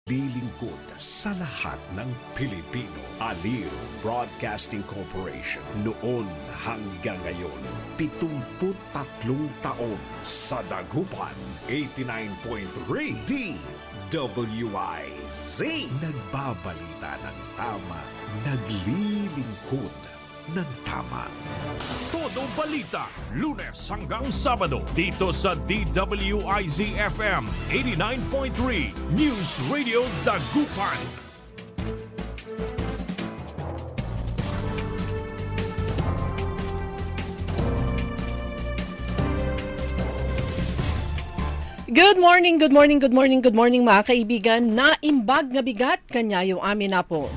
Lilingkod sa lahat ng Pilipino. Aliw Broadcasting Corporation. Noon hanggang ngayon, 73 taon sa Dagupan. 89.3 DWIZ. Nagbabalita ng tama, naglilingkod ng tama. Todo Balita, Lunes hanggang Sabado dito sa DWIZ-FM 89.3 News Radio Dagupan. Good morning mga kaibigan. Naimbag nga bigat kanya yung amin na po.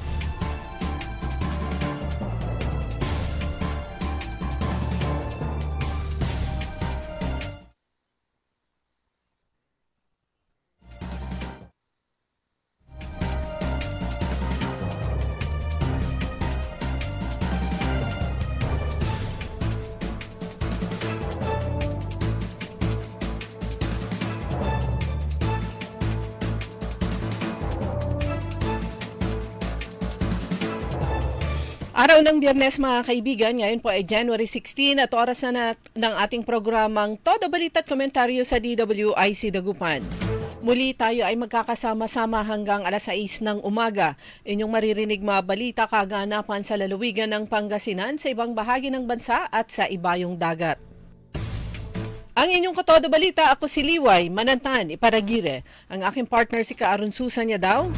Araw ng Biyernes mga kaibigan, ngayon po ay January 16 at oras na ng ating programang Todo Balita at Komentaryo sa DWIZ Dagupan. Muli tayo ay magkakasama-sama hanggang alas 6 ng umaga. Inyong maririnig mga balita kaganapan sa lalawigan ng Pangasinan, sa ibang bahagi ng bansa at sa ibayong dagat. Ang inyong Katodo Balita, ako si Liway Manantan Iparagire. Ang aking partner si Kaaron Susan niya daw.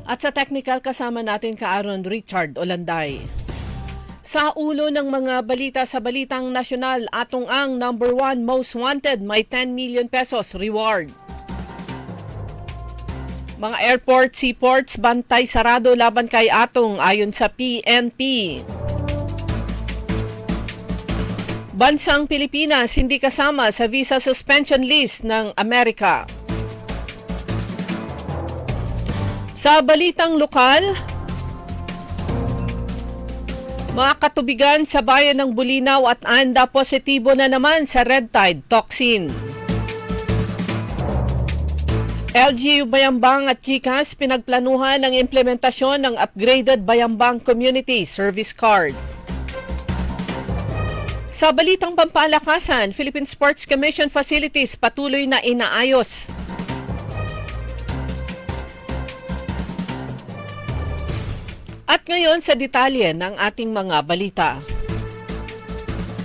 At sa technical kasama natin Kaaron Richard Olanday. Sa ulo ng mga balita sa balitang nasyonal, atong ang number 1 most wanted may 10 million pesos reward. Mga airport, seaports, bantay sarado laban kay atong ayon sa PNP. Bansang Pilipinas hindi kasama sa visa suspension list ng Amerika. Sa balitang lokal, mga katubigan sa bayan ng Bulinaw at Anda positibo na naman sa red tide toxin. LGU Bayambang at GCash pinagplanuhan ang implementasyon ng upgraded Bayambang Community Service Card. Sa balitang pampalakasan, Philippine Sports Commission facilities patuloy na inaayos. At ngayon sa detalye ng ating mga balita.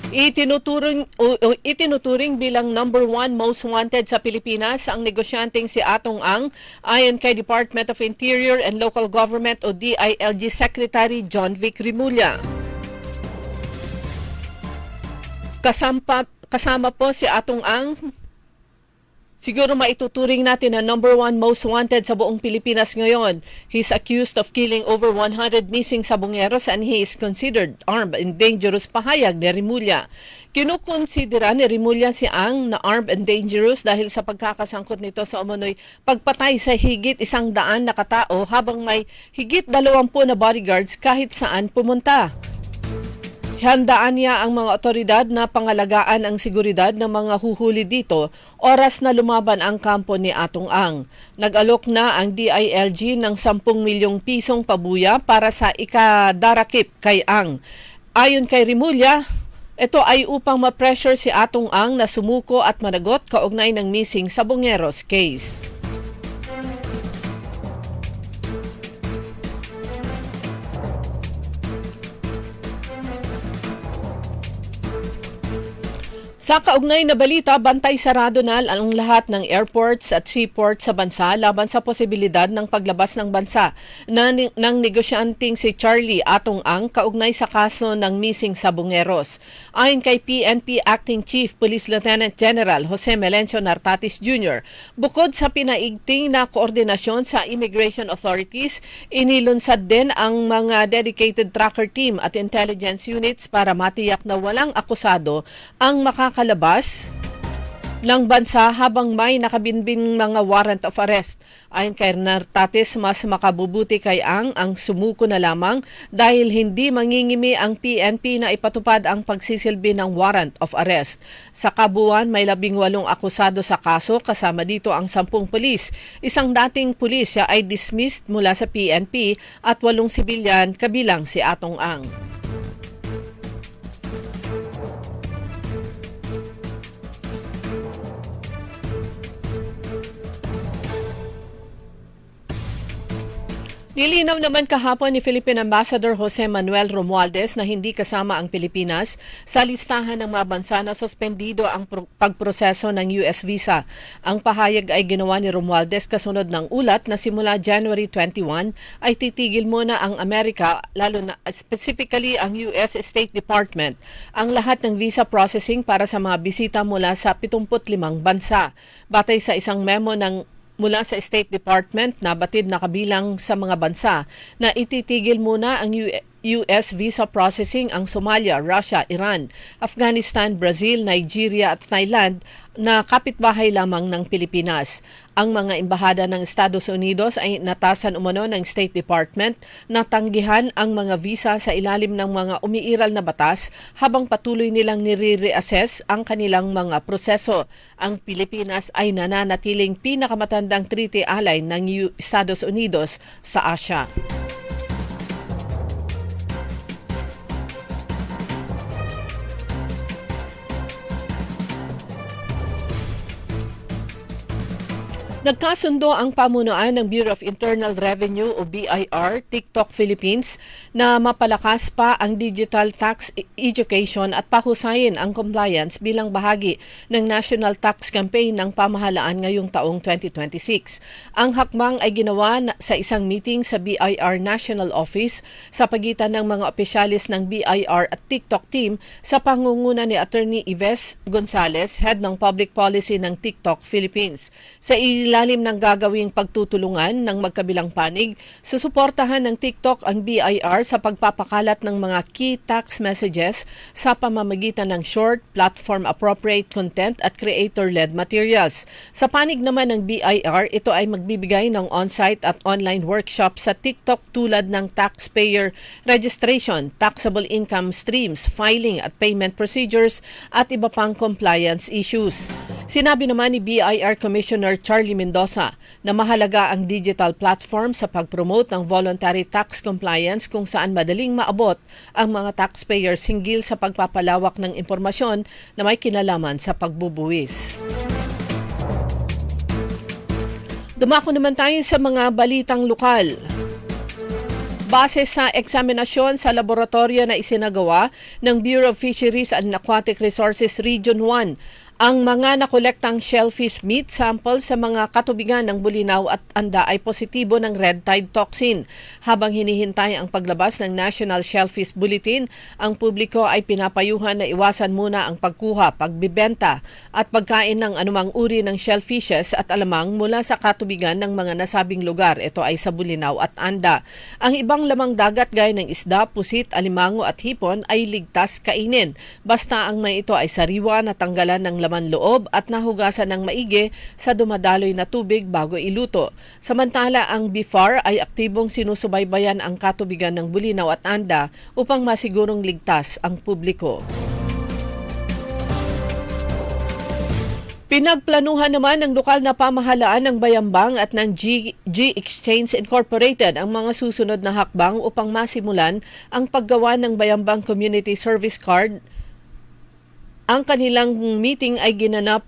Itinuturing bilang number 1 most wanted sa Pilipinas ang negosyanteng si Atong Ang ayon kay Department of Interior and Local Government o DILG Secretary John Vic Rimulya. Kasama po si Atong Ang. Siguro maituturing natin na number 1 most wanted sa buong Pilipinas ngayon. He's accused of killing over 100 missing Sabongeros and he is considered armed and dangerous, pahayag ni Rimulya. Kinukonsidera ni Rimulya si Ang na armed and dangerous dahil sa pagkakasangkot nito sa umunoy pagpatay sa higit 100 na katao habang may higit 20 na bodyguards kahit saan pumunta. Handaan niya ang mga otoridad na pangalagaan ang seguridad ng mga huhuli dito oras na lumaban ang kampo ni Atong Ang. Nag-alok na ang DILG ng 10 milyong pisong pabuya para sa ikadarakip kay Ang. Ayon kay Rimulya, ito ay upang ma-pressure si Atong Ang na sumuko at managot kaugnay ng missing Sabongeros case. Sa kaugnay na balita, bantay sarado na ang lahat ng airports at seaports sa bansa laban sa posibilidad ng paglabas ng bansa ng negosyanteng si Charlie Atong Ang kaugnay sa kaso ng missing Sabongeros. Ayon kay PNP Acting Chief Police Lieutenant General Jose Melencio Nartatis Jr., bukod sa pinaigting na koordinasyon sa immigration authorities, inilunsad din ang mga dedicated tracker team at intelligence units para matiyak na walang akusado ang makakalabas ng bansa habang may nakabinbing mga warrant of arrest. Ayon kay Nartates, mas makabubuti kay ang sumuko na lamang dahil hindi mangingimi ang PNP na ipatupad ang pagsisilbi ng warrant of arrest. Sa kabuuan, may 18 akusado sa kaso, kasama dito ang 10 pulis. Isang dating pulis siya ay dismissed mula sa PNP at 8 sibilyan kabilang si Atong Ang. Nilinaw naman kahapon ni Philippine Ambassador Jose Manuel Romualdez na hindi kasama ang Pilipinas sa listahan ng mga bansa na suspendido ang pagproseso ng US visa. Ang pahayag ay ginawa ni Romualdez kasunod ng ulat na simula January 21 ay titigil muna ang Amerika, lalo na specifically ang US State Department, ang lahat ng visa processing para sa mga bisita mula sa 75 bansa. Batay sa isang memo mula sa State Department na batid na kabilang sa mga bansa na ititigil muna ang US visa processing ang Somalia, Russia, Iran, Afghanistan, Brazil, Nigeria at Thailand na kapitbahay lamang ng Pilipinas. Ang mga embahada ng Estados Unidos ay natasan umano ng State Department na tanggihan ang mga visa sa ilalim ng mga umiiral na batas habang patuloy nilang nire-reassess ang kanilang mga proseso. Ang Pilipinas ay nananatiling pinakamatandang treaty ally ng Estados Unidos sa Asia. Nagkasundo ang pamunuan ng Bureau of Internal Revenue o BIR, TikTok Philippines na mapalakas pa ang digital tax education at pahusayin ang compliance bilang bahagi ng National Tax Campaign ng pamahalaan ngayong taong 2026. Ang hakbang ay ginawa sa isang meeting sa BIR National Office sa pagitan ng mga opisyalis ng BIR at TikTok team sa pangunguna ni Attorney Yves Gonzalez, Head ng Public Policy ng TikTok Philippines. Sa ilalim ng gagawing pagtutulungan ng magkabilang panig, susuportahan ng TikTok ang BIR sa pagpapakalat ng mga key tax messages sa pamamagitan ng short, platform-appropriate content at creator-led materials. Sa panig naman ng BIR, ito ay magbibigay ng on-site at online workshop sa TikTok tulad ng taxpayer registration, taxable income streams, filing at payment procedures at iba pang compliance issues. Sinabi naman ni BIR Commissioner Charlie Mendoza na mahalaga ang digital platform sa pag-promote ng voluntary tax compliance kung saan madaling maabot ang mga taxpayers hinggil sa pagpapalawak ng impormasyon na may kinalaman sa pagbubuwis. Dumako naman tayo sa mga balitang lokal. Base sa eksaminasyon sa laboratorio na isinagawa ng Bureau of Fisheries and Aquatic Resources Region 1, ang mga nakolektang shellfish meat sample sa mga katubigan ng Bulinaw at Anda ay positibo ng red tide toxin. Habang hinihintay ang paglabas ng National Shellfish Bulletin, ang publiko ay pinapayuhan na iwasan muna ang pagkuha, pagbibenta at pagkain ng anumang uri ng shellfishes at alamang mula sa katubigan ng mga nasabing lugar. Ito ay sa Bulinaw at Anda. Ang ibang lamang dagat gaya ng isda, pusit, alimango at hipon ay ligtas kainin. Basta ang may ito ay sariwa na tanggalan ng laman loob at nahugasan ng maigi sa dumadaloy na tubig bago iluto. Samantala, ang BIFAR ay aktibong sinusubaybayan ang katubigan ng Bulinaw at Anda upang masigurong ligtas ang publiko. Pinagplanuhan naman ng lokal na pamahalaan ng Bayambang at ng G-Exchange Incorporated ang mga susunod na hakbang upang masimulan ang paggawa ng Bayambang Community Service Card. Ang kanilang meeting ay ginanap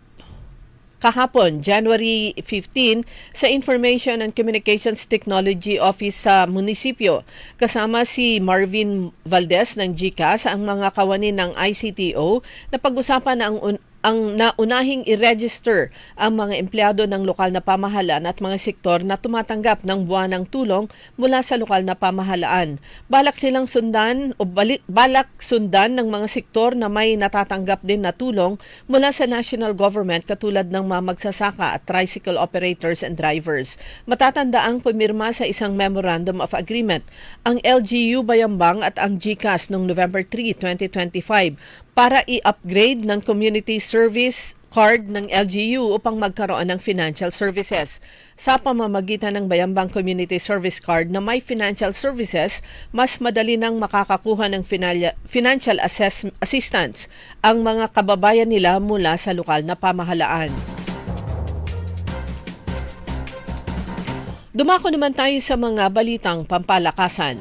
kahapon, January 15, sa Information and Communications Technology Office sa munisipyo. Kasama si Marvin Valdez ng GCAS, ang mga kawani ng ICTO, na pag-usapan ang naunahing i-register ang mga empleyado ng lokal na pamahalaan at mga sektor na tumatanggap ng buwanang tulong mula sa lokal na pamahalaan. Balak sundan ng mga sektor na may natatanggap din na tulong mula sa national government katulad ng mga magsasaka at tricycle operators and drivers. Matatandaang pumirma sa isang Memorandum of Agreement ang LGU Bayambang at ang GCAS noong November 3, 2025 para i-upgrade ng community service card ng LGU upang magkaroon ng financial services. Sa pamamagitan ng Bayambang Community Service Card na may financial services, mas madali nang makakakuha ng financial assistance ang mga kababayan nila mula sa lokal na pamahalaan. Dumako naman tayo sa mga balitang pampalakasan.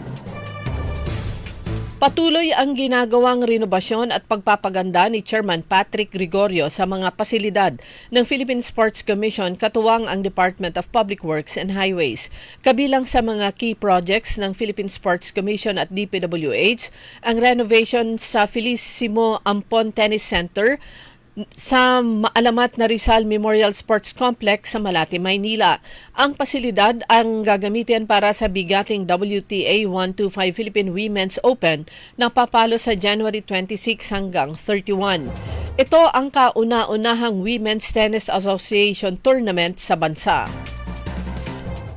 Patuloy ang ginagawang renobasyon at pagpapaganda ni Chairman Patrick Gregorio sa mga pasilidad ng Philippine Sports Commission katuwang ang Department of Public Works and Highways. Kabilang sa mga key projects ng Philippine Sports Commission at DPWH ang renovation sa Felicissimo Ampon Tennis Center sa maalamat na Rizal Memorial Sports Complex sa Malate, Maynila. Ang pasilidad ang gagamitin para sa bigating WTA 125 Philippine Women's Open na papalo sa January 26 hanggang 31. Ito ang kauna-unahang Women's Tennis Association tournament sa bansa.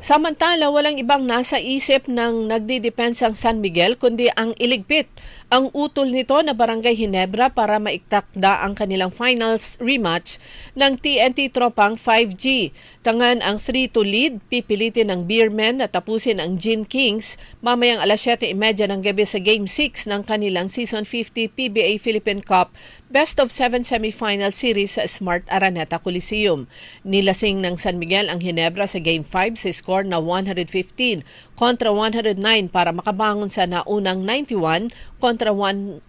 Samantala, walang ibang nasa isip ng nagdidepensang San Miguel kundi ang iligpit ang utol nito na Barangay Ginebra para maiktakda ang kanilang finals rematch ng TNT Tropang 5G. Tangan ang 3-2 lead, pipilitin ng Beermen na tapusin ang Gin Kings mamayang alas 7:30 ng gabi sa Game 6 ng kanilang Season 50 PBA Philippine Cup Best of 7 semifinal series sa Smart Araneta Coliseum. Nilasing ng San Miguel ang Ginebra sa Game 5 sa score na 115 kontra 109 para makabangon sa naunang 91 kontra 105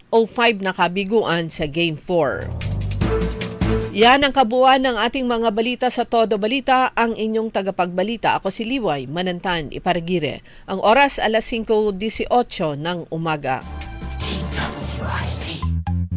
na kabiguan sa Game 4. Yan ang kabuuan ng ating mga balita sa Todo Balita, ang inyong tagapagbalita. Ako si Liway Manantan Iparagire. Ang oras alas 5:18 ng umaga.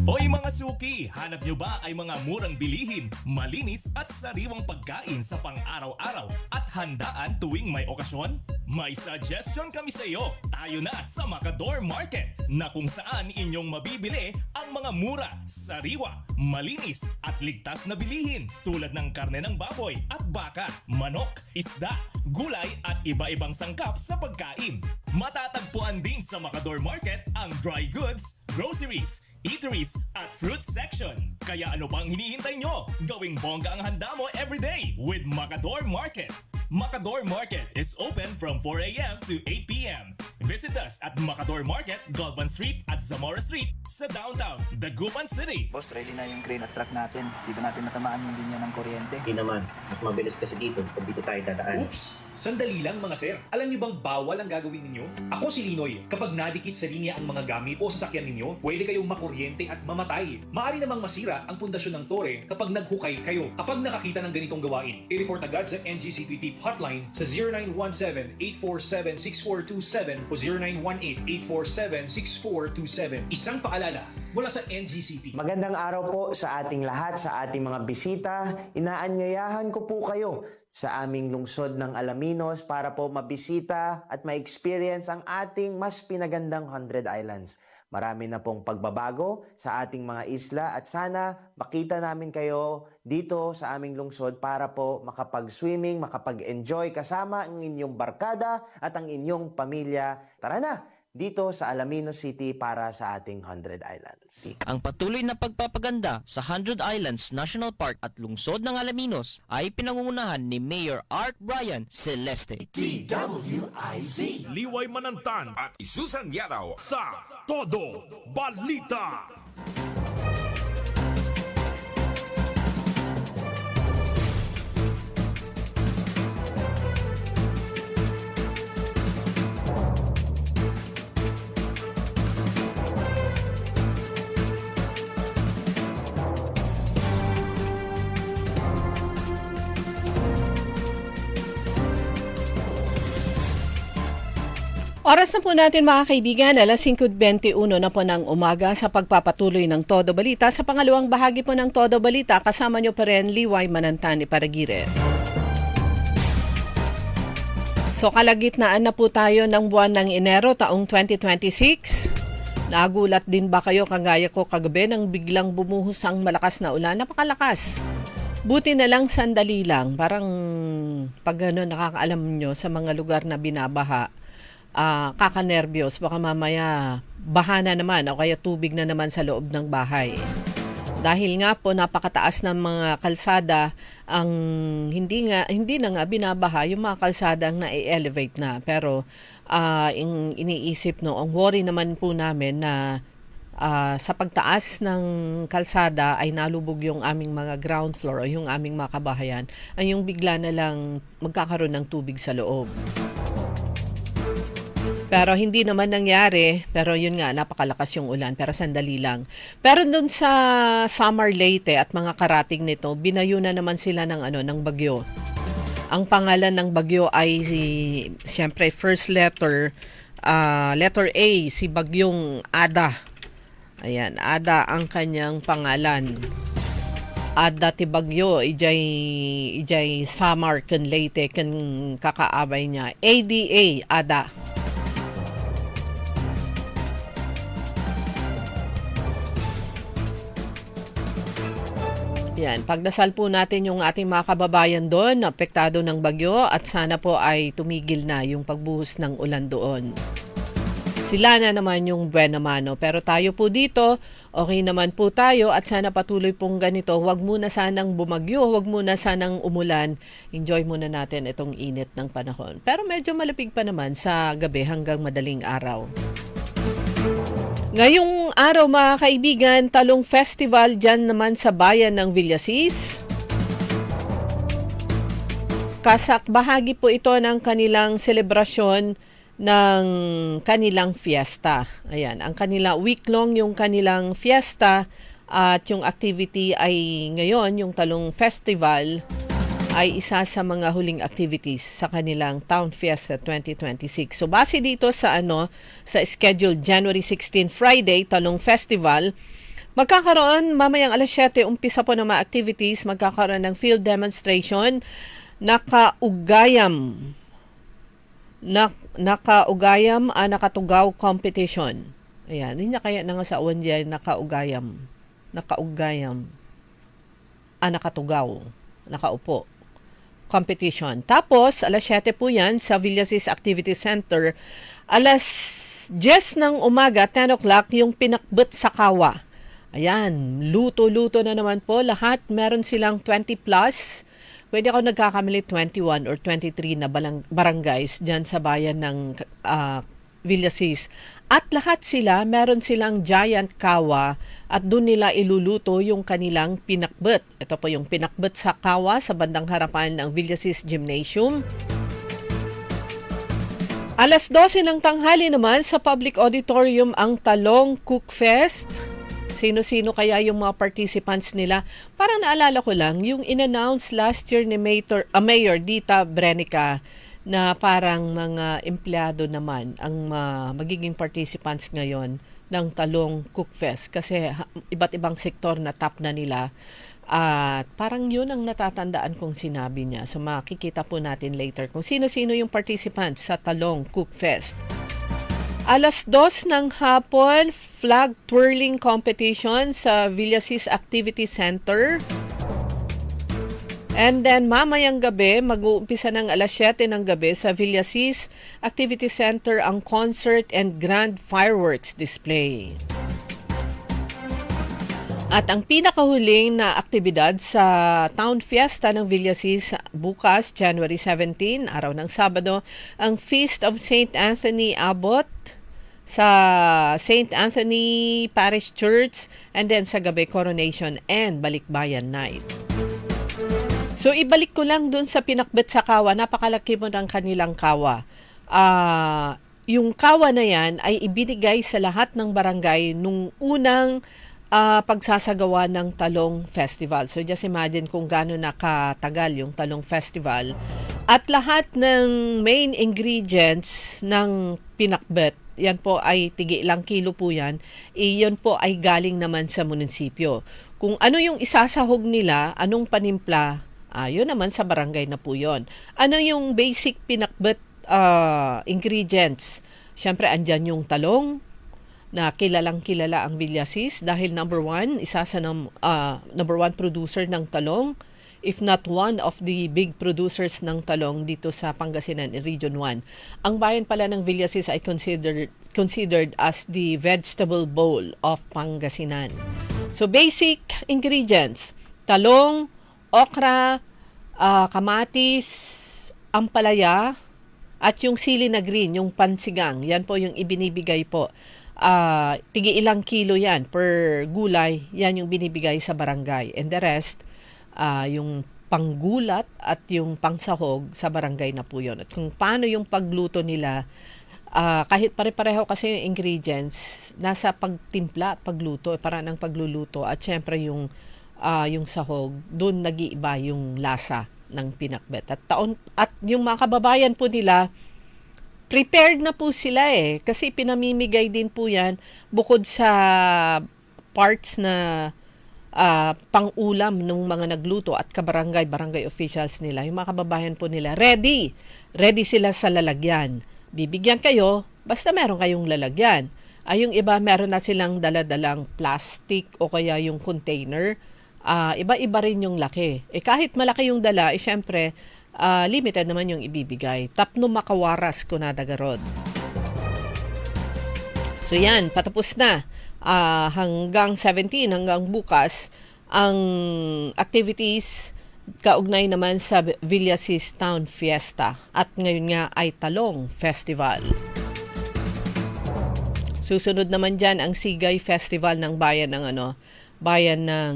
Hoy mga suki, hanap nyo ba ay mga murang bilihin, malinis at sariwang pagkain sa pang-araw-araw at handaan tuwing may okasyon? May suggestion kami sa iyo. Tayo na sa Macador Market na kung saan inyong mabibili ang mga mura, sariwa, malinis at ligtas na bilihin tulad ng karne ng baboy at baka, manok, isda, gulay at iba-ibang sangkap sa pagkain. Matatagpuan din sa Macador Market ang dry goods, groceries, eateries at fruit section. Kaya ano pang hinihintay nyo? Gawing bongga ang handa mo everyday with Macador Market. Macador Market is open from 4 a.m. to 8 p.m. Visit us at Macador Market, Galvan Street at Zamora Street sa downtown, Dagupan City. Boss, ready na yung crane at truck natin. Di ba natin matamaan yung linya ng kuryente? Hindi naman. Mas mabilis kasi dito pag dito tayo dadaan. Oops! Sandali lang mga sir. Alam niyo bang bawal ang gagawin ninyo? Ako si Linoy. Kapag nadikit sa linya ang mga gamit o sasakyan ninyo, pwede kayong makuryente at mamatay. Maaari namang masira ang pundasyon ng tore kapag naghukay kayo. Kapag nakakita ng ganitong gawain, i-report agad sa NGCP Tip Hotline sa 0917-847-6427 o 0918-847-6427. Isang paalala mula sa NGCP. Magandang araw po sa ating lahat, sa ating mga bisita. Inaanyayahan ko po kayo sa aming lungsod ng Alaminos para po mabisita at ma-experience ang ating mas pinagandang 100 Islands. Marami na pong pagbabago sa ating mga isla at sana makita namin kayo dito sa aming lungsod para po makapag-swimming, makapag-enjoy kasama ang inyong barkada at ang inyong pamilya. Tara na! Dito sa Alaminos City para sa ating 100 Islands. Ang patuloy na pagpapaganda sa 100 Islands National Park at lungsod ng Alaminos ay pinangungunahan ni Mayor Art Brian Celeste. Liway Manantan At Susan Yadaw. sa Todo Balita. Oras na po natin mga kaibigan, alas 5:21 na po ng umaga sa pagpapatuloy ng Todo Balita. Sa pangalawang bahagi po ng Todo Balita, kasama nyo pa rin Liway Manantan Iparagire. So kalagitnaan na po tayo ng buwan ng Enero taong 2026. Nagulat din ba kayo kagaya ko kagabi nang biglang bumuhos ang malakas na ulan? Napakalakas. Buti na lang sandali lang. Parang pag nakakaalam nyo sa mga lugar na binabaha, kakanerbiyos, baka mamaya bahana naman o kaya tubig na naman sa loob ng bahay. Dahil nga po napakataas ng mga kalsada, ang hindi na nga binabaha yung mga kalsada ang na-elevate na. Pero iniisip ang worry naman po namin na sa pagtaas ng kalsada ay nalubog yung aming mga ground floor o yung aming mga kabahayan, ay yung bigla na lang magkakaroon ng tubig sa loob. Pero hindi naman nangyari. Pero yun nga, napakalakas yung ulan. Pero sandali lang. Pero doon sa Samar Leyte at mga karating nito, binayo na naman sila ng bagyo. Ang pangalan ng bagyo ay siyempre first letter A, si bagyong Ada. Ayan, Ada ang kanyang pangalan. Ada ti bagyo, ijay Samar ken Leyte ken kakaabay niya. ADA, Ada. Yan, pagdasal po natin yung ating mga kababayan doon, apektado ng bagyo, at sana po ay tumigil na yung pagbuhos ng ulan doon. Sila na naman yung buena mano. Pero tayo po dito, okay naman po tayo at sana patuloy pong ganito. Huwag muna sanang bumagyo, huwag muna sanang umulan. Enjoy muna natin itong init ng panahon. Pero medyo malapig pa naman sa gabi hanggang madaling araw. Ngayong araw mga kaibigan, Talong Festival dyan naman sa bayan ng Villasis. Bahagi po ito ng kanilang selebrasyon ng kanilang fiesta. Ayan, ang kanila week-long yung kanilang fiesta at yung activity ay ngayon, yung Talong Festival ay isa sa mga huling activities sa kanilang Town Fiesta 2026. So base dito sa sa schedule January 16 Friday Talong Festival, magkakaroon mamayang alas 7 umpisa po ng mga activities, magkakaroon ng field demonstration, nakaugayam, nakatugaw competition. Ayan, hindi na kaya na nga sa awan dyan, nakatugaw, nakaupo competition. Tapos, alas 7 po yan sa Villasis Activity Center. Alas 10 ng umaga, 10 o'clock, yung pinakbet sa kawa. Ayan, luto-luto na naman po. Lahat, meron silang 20 plus. Pwede ako nagkakamali 21 or 23 na barangays dyan sa bayan ng Villasis. At lahat sila, meron silang giant kawa at doon nila iluluto yung kanilang pinakbet. Ito po yung pinakbet sa kawa sa bandang harapan ng Villasis Gymnasium. Alas 12 ng tanghali naman sa Public Auditorium ang Talong Cook Fest. Sino-sino kaya yung mga participants nila? Parang naalala ko lang, yung in-announce last year ni Mayor Dita Brenica na parang mga empleyado naman ang magiging participants ngayon ng Talong Cook Fest kasi iba't ibang sektor na top na nila at parang yun ang natatandaan kong sinabi niya. So makikita po natin later kung sino-sino yung participants sa Talong Cook Fest. Alas 2 ng hapon, flag twirling competition sa Villasis Activity Center. And then mamayang gabi, mag-uumpisa ng alas 7 ng gabi sa Villasis Activity Center ang concert and grand fireworks display. At ang pinakahuling na aktibidad sa Town Fiesta ng Villasis bukas, January 17, araw ng Sabado, ang Feast of St. Anthony Abbot sa St. Anthony Parish Church, and then sa gabi, Coronation and Balikbayan Night. So, ibalik ko lang dun sa pinakbet sa kawa. Napakalaki mo ng kanilang kawa. Yung kawa na yan ay ibinigay sa lahat ng barangay nung unang pagsasagawa ng Talong Festival. So, just imagine kung gaano nakatagal yung Talong Festival. At lahat ng main ingredients ng pinakbet, yan po ay ilang kilo po yan, iyon po ay galing naman sa munisipyo. Kung ano yung isasahog nila, anong panimpla, yun naman sa barangay na po yun. Ano yung basic pinakbet ingredients? Siyempre, andyan yung talong na kilalang-kilala ang Villasis dahil number one producer ng talong, if not one of the big producers ng talong dito sa Pangasinan in Region 1. Ang bayan pala ng Villasis ay considered as the vegetable bowl of Pangasinan. So basic ingredients, talong, okra, kamatis, ampalaya, at yung sili na green, yung pansigang. Yan po yung ibinibigay po. Tigi ilang kilo yan per gulay, yan yung binibigay sa barangay. And the rest, yung panggulat at yung pangsahog sa barangay na po yun. At kung paano yung pagluto nila, kahit pare-pareho kasi yung ingredients, nasa pagtimpla at pagluto, para ng pagluluto. At syempre yung sahog, doon nag-iiba yung lasa ng pinakbet. At yung mga kababayan po nila, prepared na po sila kasi pinamimigay din po yan bukod sa parts na pang-ulam ng mga nagluto at barangay officials nila. Yung mga kababayan po nila, ready sila sa lalagyan. Bibigyan kayo, basta meron kayong lalagyan. Yung iba, meron na silang daladalang plastic o kaya yung container. Iba-iba rin yung laki. Kahit malaki yung dala, syempre, limited naman yung ibibigay. Tapno makawaras ko na dagarod. So yan, patapos na. Hanggang 17, hanggang bukas, ang activities kaugnay naman sa Villasis Town Fiesta. At ngayon nga ay Talong Festival. Susunod naman dyan ang Sigay Festival ng bayan ng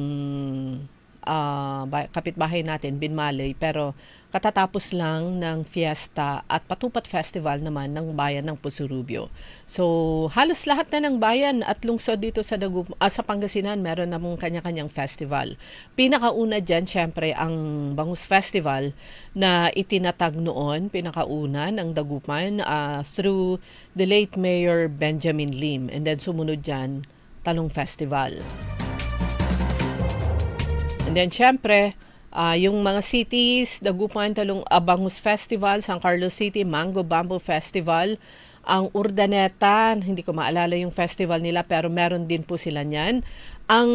kapitbahay natin, Binmalay, pero katatapos lang ng fiesta at Patupat Festival naman ng bayan ng Pusurubio. So, halos lahat na ng bayan at lungsod dito sa sa Pangasinan meron namang kanya-kanyang festival. Pinakauna dyan, syempre, ang Bangus Festival na itinatag noon, pinakauna ng Dagupan through the late Mayor Benjamin Lim. And then sumunod dyan, Talong Festival. And then, syempre, yung mga cities, Dagupan, Bangus Festival, San Carlos City, Mango Bamboo Festival, ang Urdaneta, hindi ko maalala yung festival nila, pero meron din po sila niyan. Ang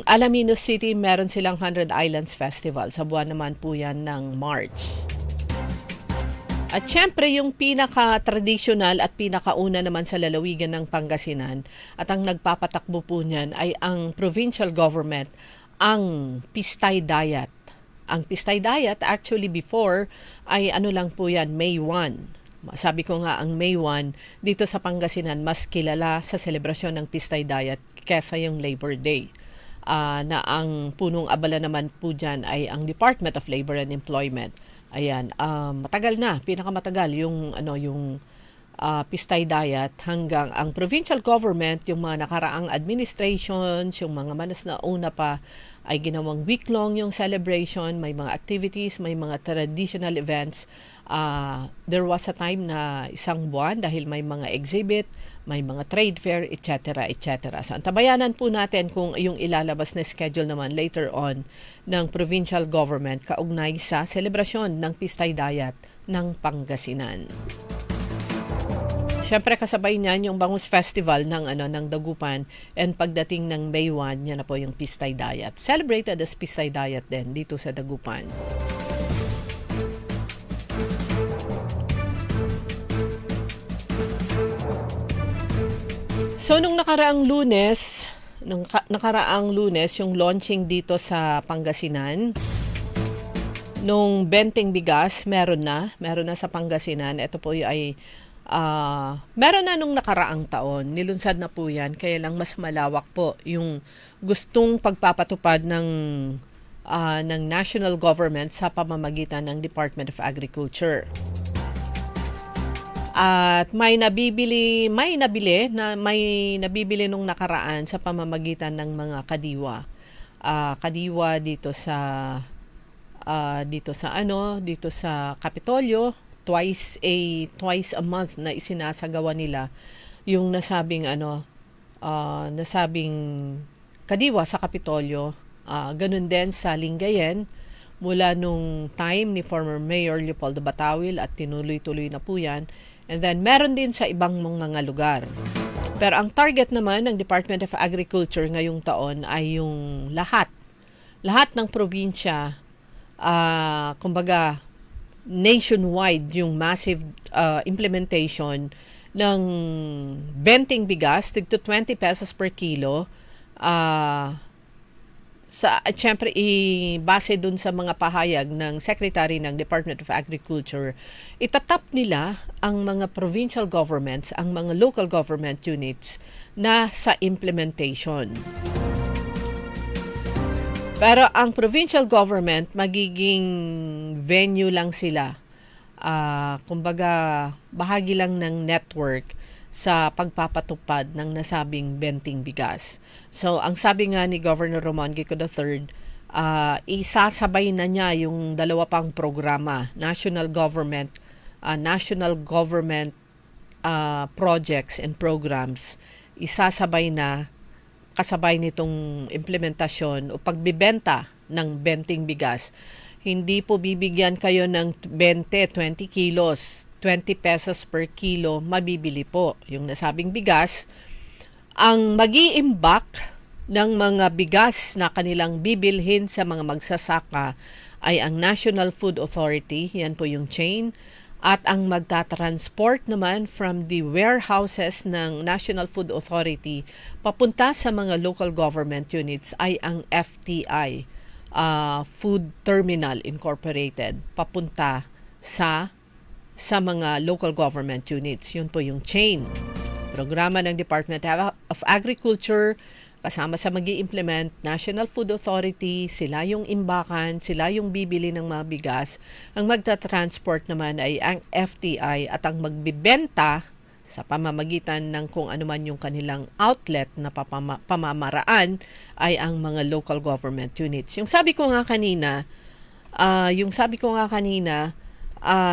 Alaminos City, meron silang 100 Islands Festival. Sa buwan naman po yan ng March. At syempre, yung pinaka-traditional at pinakauna naman sa lalawigan ng Pangasinan at ang nagpapatakbo po niyan ay ang provincial government, ang Pistay Diet. Ang Pistay Diet, actually before, ay lang po yan, May 1. Sabi ko nga, ang May 1, dito sa Pangasinan, mas kilala sa selebrasyon ng Pistay Diet kesa yung Labor Day. Na ang punong abala naman po dyan ay ang Department of Labor and Employment. Ayan, matagal na, pinakamatagal yung Pistay Diet hanggang ang provincial government, yung mga nakaraang administrations, yung mga manas na una pa, ay ginawang week-long yung celebration, may mga activities, may mga traditional events. There was a time na isang buwan dahil may mga exhibit, may mga trade fair, etc. etc. So, antabayanan po natin kung yung ilalabas na schedule naman later on ng provincial government kaugnay sa selebrasyon ng Pistay Diet ng Pangasinan. Siyempre kasabay niyan yung Bangus Festival ng Dagupan, and pagdating ng May 1, yan na po yung Pistay Diet. Celebrated as Pistay Diet din dito sa Dagupan. So nung nakaraang Lunes, yung launching dito sa Pangasinan, nung benteng bigas, meron na sa Pangasinan. Ito po ay meron na nung nakaraang taon, nilunsad na po yan, kaya lang mas malawak po yung gustong pagpapatupad ng national government sa pamamagitan ng Department of Agriculture. At may nabibili nung nakaraan sa pamamagitan ng mga kadiwa. Kadiwa dito sa Kapitolyo, twice a month na isinasagawa nila yung nasabing kadiwa sa Kapitolyo. Ganun din sa Lingayen, mula nung time ni former Mayor Leopoldo Batawil at tinuloy-tuloy na po yan. And then meron din sa ibang mga lugar. Pero ang target naman ng Department of Agriculture ngayong taon ay yung lahat ng probinsya, kumbaga nationwide, yung massive implementation ng benting bigas, tig to 20 pesos per kilo, Siyempre, base dun sa mga pahayag ng Secretary ng Department of Agriculture, itatap nila ang mga provincial governments, ang mga local government units na sa implementation. Pero ang provincial government, magiging venue lang sila. Kumbaga, bahagi lang ng network sa pagpapatupad ng nasabing benting bigas. So, ang sabi nga ni Governor Ramon Gico III, isasabay na niya yung dalawa pang programa, national government projects and programs. Isasabay na kasabay nitong implementasyon o pagbibenta ng benting bigas. Hindi po bibigyan kayo ng 20 kilos, 20 pesos per kilo, mabibili po yung nasabing bigas. Ang mag-iimbak ng mga bigas na kanilang bibilhin sa mga magsasaka ay ang National Food Authority, yan po yung chain, at ang magta-transport naman from the warehouses ng National Food Authority papunta sa mga local government units ay ang FTI, Food Terminal Incorporated, papunta sa mga local government units. Yun po yung chain. Programa ng Department of Agriculture, kasama sa mag-i-implement, National Food Authority, sila yung imbakan, sila yung bibili ng mga bigas. Ang magta-transport naman ay ang FTI at ang magbibenta sa pamamagitan ng kung ano man yung kanilang outlet na pamamaraan ay ang mga local government units. Yung sabi ko nga kanina,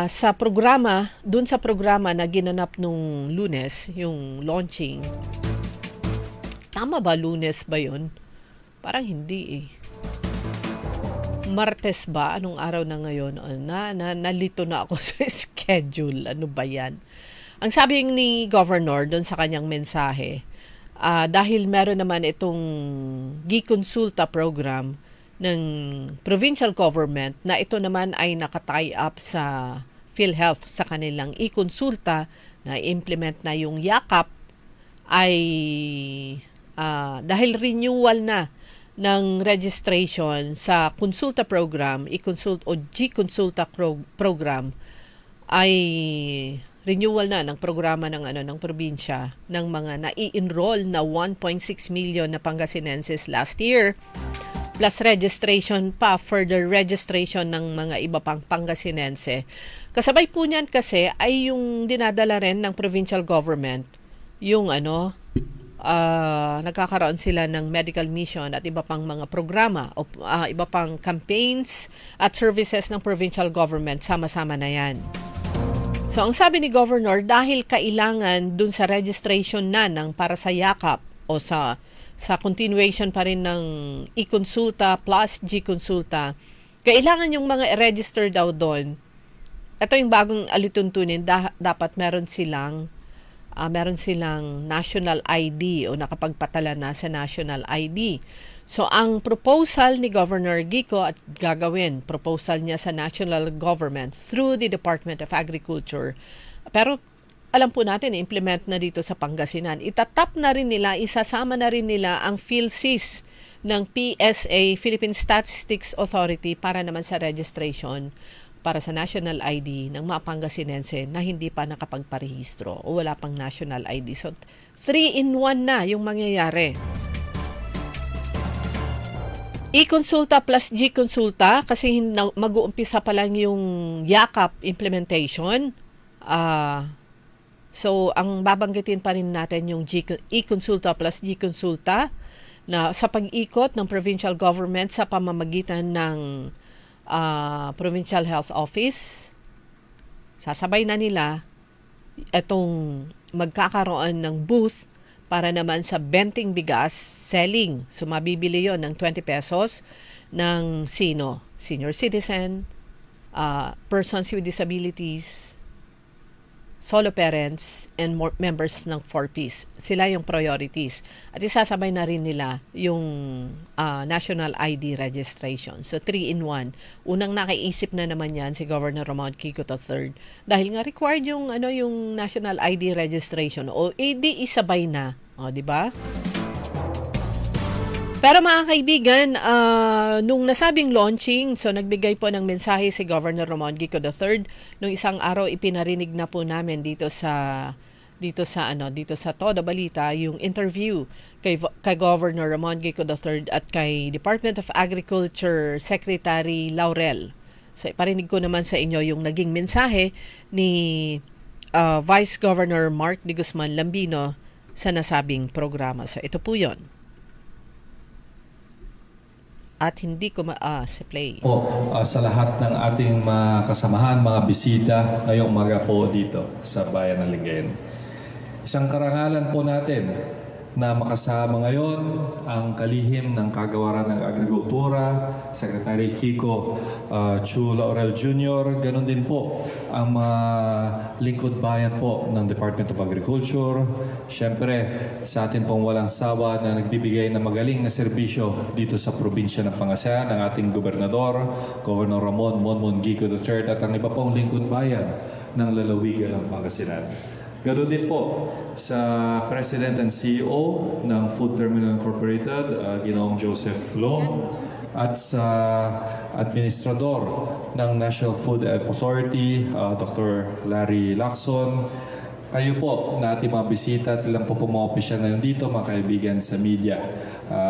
sa programa, dun sa programa na ginanap nung Lunes, yung launching, tama ba Lunes ba yun? Parang hindi eh. Martes ba? Anong araw na ngayon? Nalito na ako sa schedule. Ano ba yan? Ang sabi ni Governor dun sa kanyang mensahe, dahil meron naman itong Gikonsulta program ng provincial government na ito naman ay nakatie up sa PhilHealth sa kanilang e-consulta na implement na yung yakap ay dahil renewal na ng registration sa consulta program, e-consult o G-consulta program ay renewal na ng programa ng probinsya ng mga nai-enroll na 1.6 million na Pangasinenses last year. Plus registration pa, further registration ng mga iba pang Pangasinense. Kasabay po niyan kasi ay yung dinadala rin ng provincial government, yung nagkakaroon sila ng medical mission at iba pang mga programa o iba pang campaigns at services ng provincial government, sama-sama na yan. So ang sabi ni Governor, dahil kailangan dun sa registration na ng para sa yakap o sa continuation pa rin ng e-consulta plus G-consulta, kailangan yung mga register daw doon. Ito yung bagong alituntunin, dapat meron silang national ID o nakapagpatala na sa national ID. So ang proposal ni Governor Gico at proposal niya sa national government through the Department of Agriculture. Pero alam po natin, implement na dito sa Pangasinan. Itatap na rin nila, isasama na rin nila ang PhilSys ng PSA, Philippine Statistics Authority, para naman sa registration para sa national ID ng mga Pangasinense na hindi pa nakapagparehistro o wala pang national ID. So, 3-in-1 na yung mangyayari. E-consulta plus G-consulta kasi mag-uumpisa pa lang yung yakap implementation. So, ang babanggitin pa rin natin yung e-consulta plus G-consulta na sa pag-ikot ng provincial government sa pamamagitan ng Provincial Health Office. Sasabay na nila itong magkakaroon ng booth para naman sa benting bigas, selling. So, mabibili yon ng 20 pesos ng senior citizen, persons with disabilities, solo parents, and members ng 4Ps. Sila yung priorities. At isasabay na rin nila yung national ID registration. So, 3-in-1. Unang nakaisip na naman yan si Governor Ramon Gico III. Dahil nga required yung national ID registration. O, di isabay na. O, di ba? Pero mga kaibigan, nung nasabing launching, so nagbigay po ng mensahe si Governor Ramon Gico III. Nung isang araw ipinarinig na po namin dito sa Todo Balita yung interview kay Governor Ramon Gico III at kay Department of Agriculture Secretary Laurel. So iparinig ko naman sa inyo yung naging mensahe ni Vice Governor Mark de Guzman Lambino sa nasabing programa. So ito po 'yon. At hindi ko sa play. Sa lahat ng ating mga kasamahan, mga bisita ngayong umaga po dito sa Bayan ng Lingayen. Isang karangalan po natin na makasama ngayon ang kalihim ng Kagawaran ng Agrikultura, Secretary Kiko Chu Laurel Jr., ganun din po ang mga lingkod bayan po ng Department of Agriculture. Siyempre, sa atin pong walang sawa na nagbibigay ng magaling na serbisyo dito sa probinsya ng Pangasinan, ang ating gobernador, Governor Ramon Monmon Gico III, at ang iba pong lingkod bayan ng lalawigan ng Pangasinan. Ganoon din po sa President and CEO ng Food Terminal Incorporated, Ginoong Joseph Long, at sa Administrador ng National Food Authority, Dr. Larry Lacson. Kayo po na ating mga bisita at ilang po mga opisyal na nandito, mga kaibigan sa media.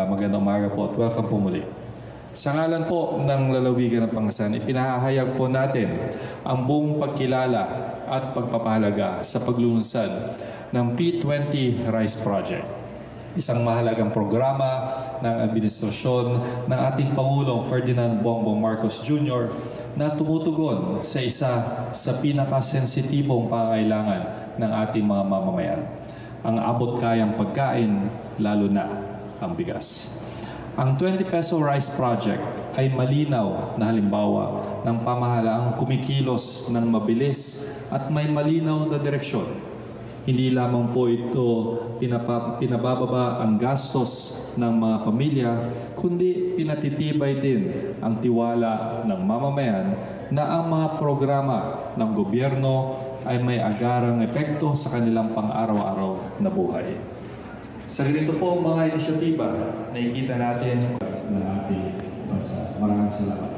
Magandang umaga po at welcome po muli. Sa ngalan po ng lalawigan ng Pangasinan, ipinahahayag po natin ang buong pagkilala at pagpapahalaga sa paglulunsad ng P20 Rice Project. Isang mahalagang programa ng administrasyon ng ating Pangulong Ferdinand Bongbong Marcos Jr. na tumutugon sa isa sa pinakasensitibong pangangailangan ng ating mga mamamayan. Ang abot-kayang pagkain, lalo na ang bigas. Ang 20 Peso Rice Project ay malinaw na halimbawa ng pamahalaang kumikilos ng mabilis at may malinaw na direksyon. Hindi lamang po ito pinabababa ang gastos ng mga pamilya, kundi pinatitibay din ang tiwala ng mamamayan na ang mga programa ng gobyerno ay may agarang epekto sa kanilang pang-araw-araw na buhay. Sa ganito po mga inisyatiba, nakikita natin ng ating bansa. Maraming salamat.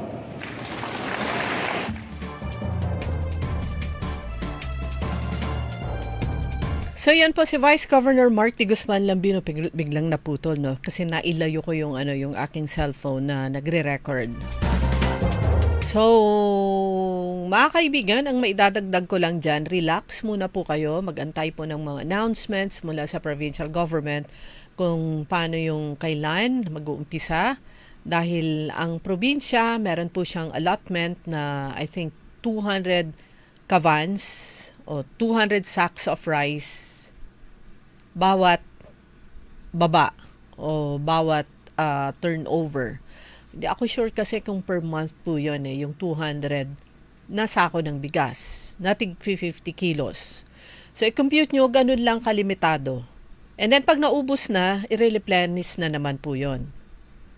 So yan po si Vice Governor Mark de Guzman Lambino, biglang naputol, no, kasi nailayo ko yung aking cellphone na nagre-record. So, mga kaibigan, ang maidadagdag ko lang dyan, relax muna po kayo, mag-antay po ng mga announcements mula sa provincial government kung paano yung kailan mag-uumpisa, dahil ang probinsya, meron po siyang allotment na I think 200 kavans o 200 sacks of rice bawat baba o bawat turnover. Hindi ako sure kasi kung per month po yun yung 200 na sako ng bigas, natig 50 kilos. So, i-compute nyo, ganun lang kalimitado. And then, pag naubos na, i-replenish na naman po yun.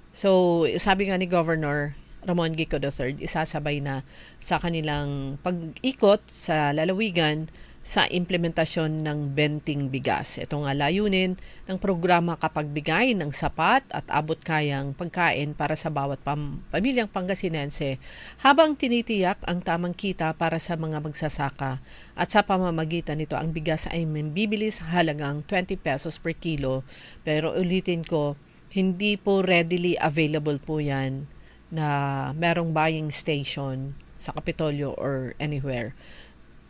So, sabi nga ni Governor Ramon Gico III, isasabay na sa kanilang pag-ikot sa lalawigan sa implementasyon ng benting bigas. Ito nga layunin ng programa kapagbigay ng sapat at abot-kayang pagkain para sa bawat pamilyang Pangasinense habang tinitiyak ang tamang kita para sa mga magsasaka, at sa pamamagitan nito ang bigas ay mabibili sa halagang 20 pesos per kilo. Pero ulitin ko, hindi po readily available po yan na merong buying station sa Kapitolyo or anywhere.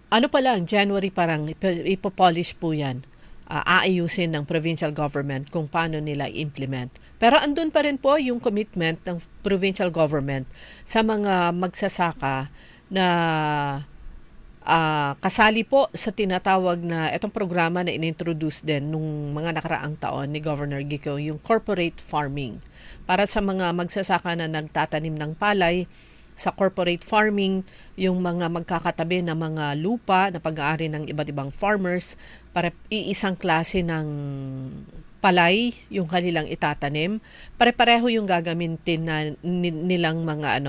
Ano pa lang, January parang ipopolish po yan. Aayusin ng provincial government kung paano nila i-implement. Pero andun pa rin po yung commitment ng provincial government sa mga magsasaka na kasali po sa tinatawag na itong programa na inintroduce din nung mga nakaraang taon ni Governor Gico, yung corporate farming. Para sa mga magsasaka na nagtatanim ng palay, sa corporate farming, yung mga magkakatabi na mga lupa na pag-aari ng iba't ibang farmers, para iisang klase ng palay yung kanilang itatanim, pare-pareho yung gagamitin na nilang mga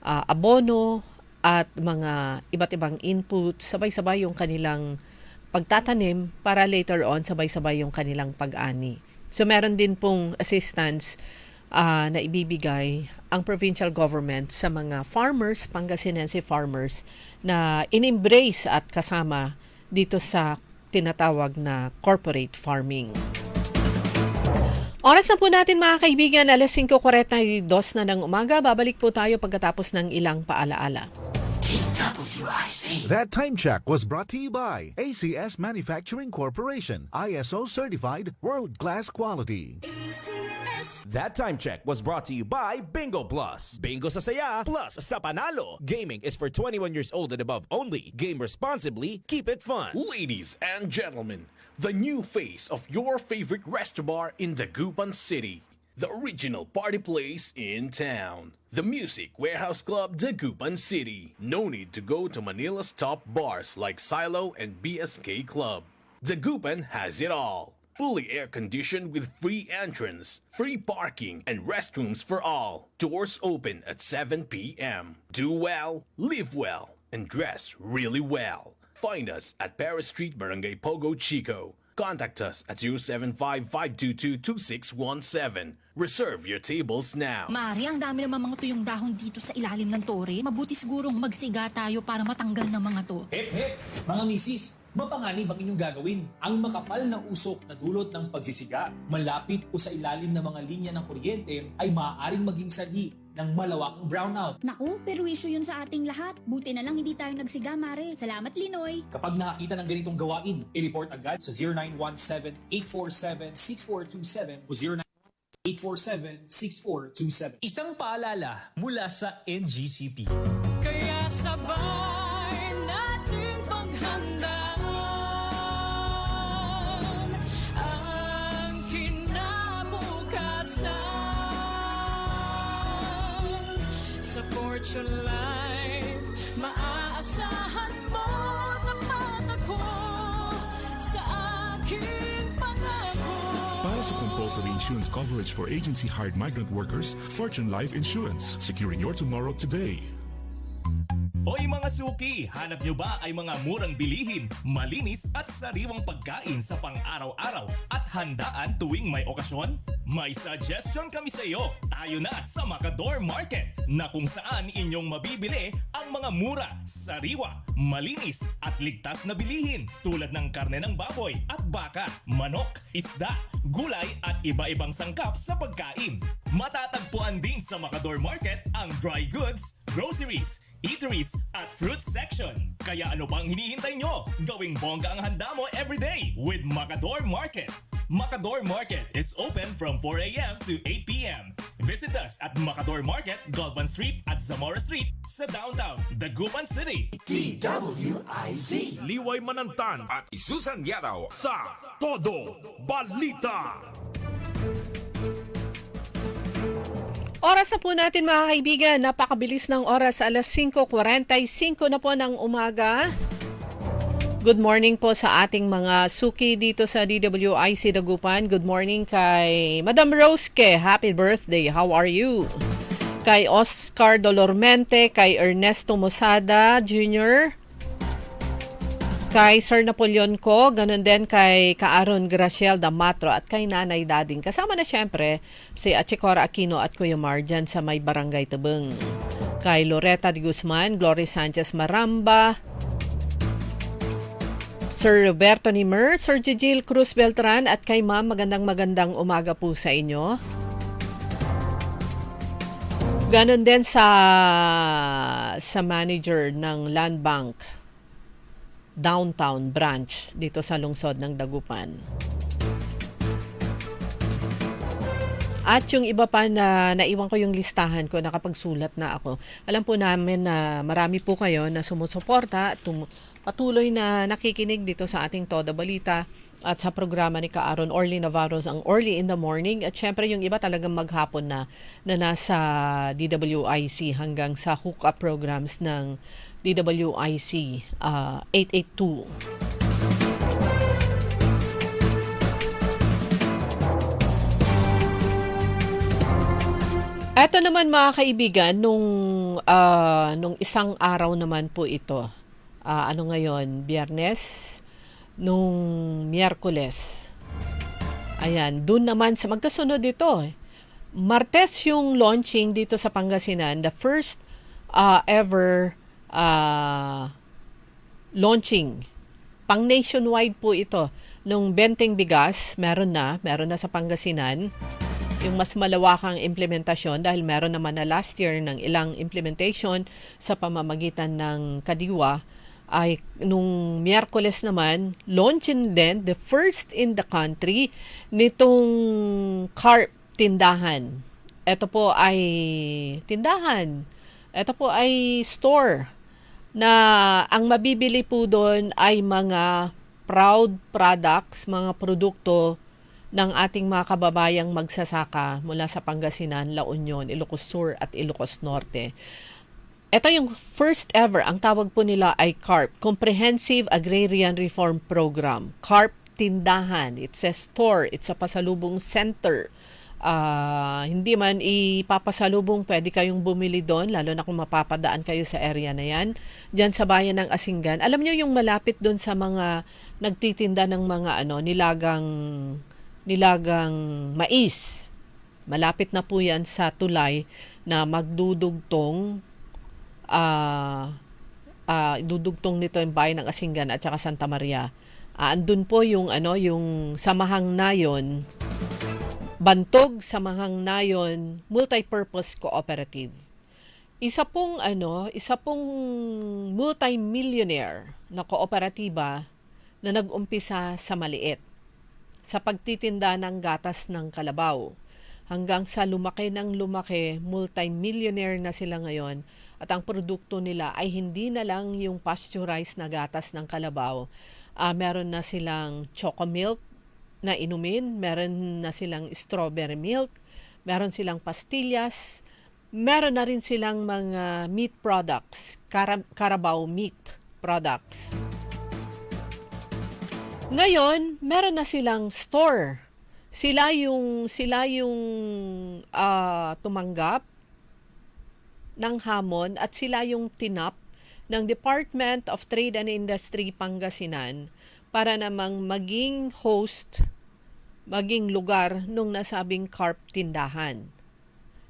abono at mga iba't ibang input, sabay-sabay yung kanilang pagtatanim para later on sabay-sabay yung kanilang pag-ani. So meron din pong assistance na ibibigay ang provincial government sa mga farmers, Pangasinense farmers na in-embrace at kasama dito sa tinatawag na corporate farming. Oras na po natin mga kaibigan, alas 5:42 na ng umaga. Babalik po tayo pagkatapos ng ilang paalaala. That time check was brought to you by ACS Manufacturing Corporation, ISO certified world-class quality. That time check was brought to you by Bingo Plus. Bingo sa saya, plus sa panalo. Gaming is for 21 years old and above only. Game responsibly, keep it fun. Ladies and gentlemen, the new face of your favorite resto bar in Dagupan City. The original party place in town. The Music Warehouse Club, Dagupan City. No need to go to Manila's top bars like Silo and BSK Club. Dagupan has it all. Fully air-conditioned with free entrance, free parking, and restrooms for all. Doors open at 7 p.m. Do well, live well, and dress really well. Find us at Paris Street, Barangay Pogo Chico. Contact us at 075-522-2617. Reserve your tables now. Mari, ang dami naman mga tuyong dahon dito sa ilalim ng tore. Mabuti sigurong magsiga tayo para matanggal ng mga to. Hep! Mga misis, mapanganib ang inyong gagawin. Ang makapal na usok na dulot ng pagsisiga, malapit o sa ilalim ng mga linya ng kuryente ay maaaring maging sanhi ng malawakang brownout. Naku, perwisyo yun sa ating lahat. Buti na lang hindi tayo nagsiga, Mare. Salamat, Linoy. Kapag nakakita ng ganitong gawain, i-report agad sa 0917-847-6427 o 0917-847-6427. Isang paalala mula sa NGCP. Kaya sabay natin paghandaan ang kinabukasan. Sa Fortune Life, maaasahan mo tapat ako sa aking pangako. Para sa compulsory insurance coverage for agency-hired migrant workers, Fortune Life Insurance. Securing your tomorrow today. Hoy mga suki, hanap nyo ba ay mga murang bilihin, malinis at sariwang pagkain sa pang-araw-araw at handaan tuwing may okasyon? May suggestion kami sa iyo. Tayo na sa Macador Market na kung saan inyong mabibili ang mga mura, sariwa, malinis at ligtas na bilihin tulad ng karne ng baboy at baka, manok, isda, gulay at iba-ibang sangkap sa pagkain. Matatagpuan din sa Macador Market ang dry goods, groceries, eateries at fruit section. Kaya ano pang hinihintay nyo? Gawing bongga ang handa mo everyday with Macador Market. Macador Market is open from 4 a.m. to 8 p.m. Visit us at Macador Market, Galvan Street at Zamora Street sa downtown Dagupan City. DWIZ Liway Manantan at Isusan Yadaw sa Todo Balita. Oras na po natin mga kaibigan, napakabilis ng oras, alas 5:45 na po ng umaga. Good morning po sa ating mga suki dito sa DWIC Dagupan. Good morning kay Madam Roske, happy birthday, how are you? Kay Oscar Dolormente, kay Ernesto Mosada Jr., kay Sir Napoleon Ko, ganun din kay Kaaron Graciel Damatro at kay Nanay Dading. Kasama na siyempre si Achicora Aquino at Kuya Marjan sa may Barangay Tabeng. Kay Loretta de Guzman, Glory Sanchez Maramba, Sir Roberto Nimer, Sir Gigil Cruz Beltran at kay Ma'am, magandang umaga po sa inyo. Ganon din sa manager ng Land Bank Downtown Branch dito sa lungsod ng Dagupan. At yung iba pa na naiwan ko yung listahan ko, nakapagsulat na ako. Alam po namin na marami po kayo na sumusuporta at patuloy na nakikinig dito sa ating Todo Balita at sa programa ni Kaaron Orly Navarro's ang Orly in the Morning. At syempre yung iba talagang maghapon na nasa DWIC hanggang sa hook-up programs ng DWIC 882. Eto naman mga kaibigan, nung isang araw naman po ito, ano ngayon, Biyernes, nung Miyerkules. Ayan, dun naman sa magkasunod ito. Martes yung launching dito sa Pangasinan, the first ever launching. Pang nationwide po ito. Nung benteng bigas, meron na sa Pangasinan. Yung mas malawakang implementasyon dahil meron naman na last year ng ilang implementation sa pamamagitan ng Kadiwa, ay nung Miyerkules naman, launching din the first in the country nitong carp tindahan. Ito po ay tindahan. Ito po ay store na ang mabibili po doon ay mga proud products, mga produkto ng ating mga kababayang magsasaka mula sa Pangasinan, La Union, Ilocos Sur at Ilocos Norte. Ito yung first ever, ang tawag po nila ay CARP, Comprehensive Agrarian Reform Program. CARP tindahan, it's a store, it's a pasalubong center. Hindi man ipapasalubong, pwede kayong bumili doon, lalo na kung mapapadaan kayo sa area na yan, dyan sa bayan ng Asinggan. Alam niyo yung malapit doon sa mga nagtitinda ng mga nilagang mais. Malapit na po yan sa tulay na magdudugtong dudugtong nito yung bayan ng Asinggan at saka Santa Maria. Andun po yung yung Samahang Nayon, Bantog Samahang Nayon Multipurpose Cooperative. Isa pong multi-millionaire na kooperatiba na nag-umpisa sa maliit, sa pagtitinda ng gatas ng kalabaw. Hanggang sa lumaki ng lumaki, multi-millionaire na sila ngayon at ang produkto nila ay hindi na lang yung pasteurized na gatas ng kalabaw. Meron na silang choco milk na inumin, meron na silang strawberry milk, meron silang pastillas, meron na rin silang mga meat products, Carabao meat products. Ngayon, meron na silang store. Sila yung tumanggap ng hamon at sila yung tinap ng Department of Trade and Industry Pangasinan para namang maging host, maging lugar nung nasabing CARP tindahan.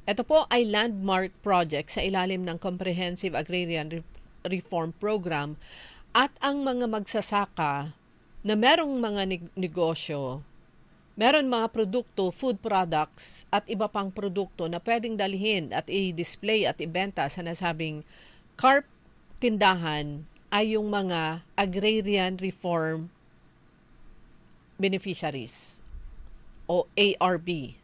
Ito po ay landmark project sa ilalim ng Comprehensive Agrarian Reform Program at ang mga magsasaka na merong mga negosyo, meron mga produkto, food products at iba pang produkto na pwedeng dalhin at i-display at ibenta sa nasabing CARP tindahan ay yung mga agrarian reform beneficiaries o ARB.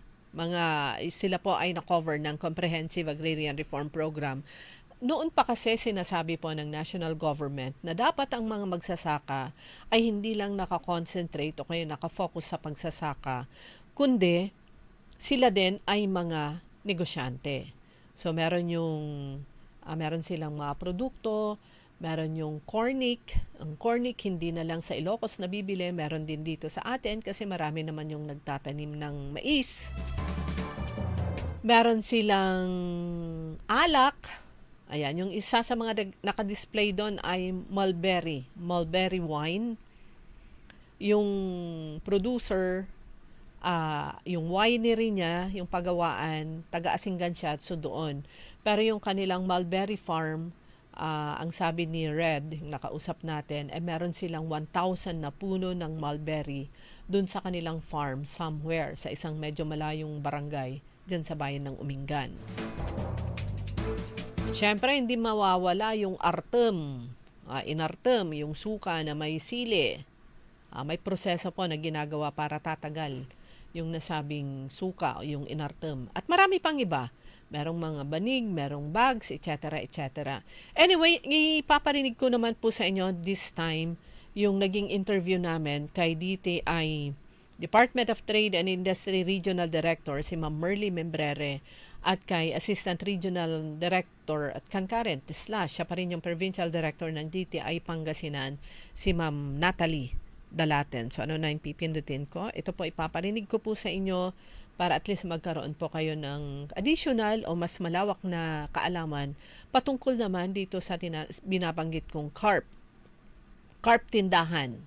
Sila po ay na-cover ng Comprehensive Agrarian Reform Program. Noon pa kasi sinasabi po ng national government na dapat ang mga magsasaka ay hindi lang nakakonsentrate o kaya nakafocus sa pagsasaka, kundi sila din ay mga negosyante. So meron silang mga produkto, meron yung cornic. Ang cornic hindi na lang sa Ilocos nabibili, meron din dito sa atin kasi marami naman yung nagtatanim ng mais. Meron silang alak. Ayan, yung isa sa mga naka-display doon ay mulberry wine. Yung producer, yung winery niya, yung pagawaan, taga-Asinggan siya, so doon. Pero yung kanilang mulberry farm, ang sabi ni Red, yung nakausap natin, meron silang 1,000 na puno ng mulberry doon sa kanilang farm somewhere sa isang medyo malayong barangay dyan sa bayan ng Umingan. Siyempre, hindi mawawala yung artem, inartem, yung suka na may sili. May proseso po na ginagawa para tatagal yung nasabing suka o yung inartem. At marami pang iba. Merong mga banig, merong bags, etc. etc. Anyway, ipaparinig ko naman po sa inyo this time yung naging interview namin kay DTI Department of Trade and Industry Regional Director si Ma'am Merly Membrere at kay Assistant Regional Director at concurrent / siya pa rin yung Provincial Director ng DTI Pangasinan, si Ma'am Natalie Dalaten. So ano na yung pipindutin ko? Ito po ipaparinig ko po sa inyo para at least magkaroon po kayo ng additional o mas malawak na kaalaman patungkol naman dito sa binabanggit kong CARP tindahan